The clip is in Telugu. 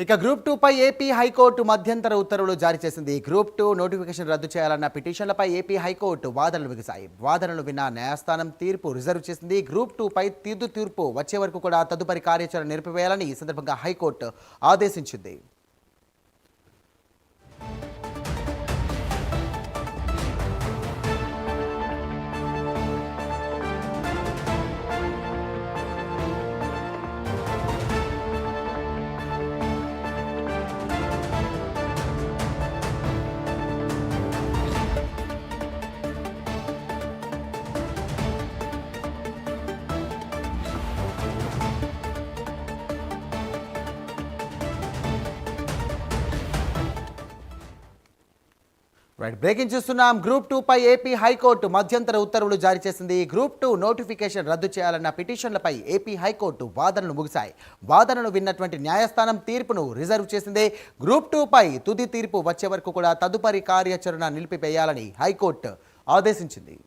ఇక గ్రూప్ 2 పై ఏపీ హైకోర్టు మధ్యంతర ఉత్తర్వులు జారీ చేసింది. గ్రూప్ 2 నోటిఫికేషన్ రద్దు చేయాలన్న పిటిషన్లపై ఏపీ హైకోర్టు వాదనలు ముగిశాయి. వాదనలు విన్న న్యాయస్థానం తీర్పు రిజర్వ్ చేసింది. గ్రూప్ 2 పై తీర్పు వచ్చే వరకు కూడా తదుపరి కార్యాచరణ నిలిపివేయాలని ఈ సందర్భంగా హైకోర్టు ఆదేశించింది. బ్రేకింగ్ చూస్తున్నాం. గ్రూప్ 2 పై ఏపీ హైకోర్టు మధ్యంతర ఉత్తర్వులు జారీ చేసింది. గ్రూప్ 2 నోటిఫికేషన్ రద్దు చేయాలన్న పిటిషన్లపై ఏపీ హైకోర్టు వాదనలు ముగిశాయి. వాదనలు విన్నటువంటి న్యాయస్థానం తీర్పును రిజర్వ్ చేసింది. గ్రూప్ 2 పై తుది తీర్పు వచ్చే వరకు కూడా తదుపరి కార్యాచరణ నిలిపివేయాలని హైకోర్టు ఆదేశించింది.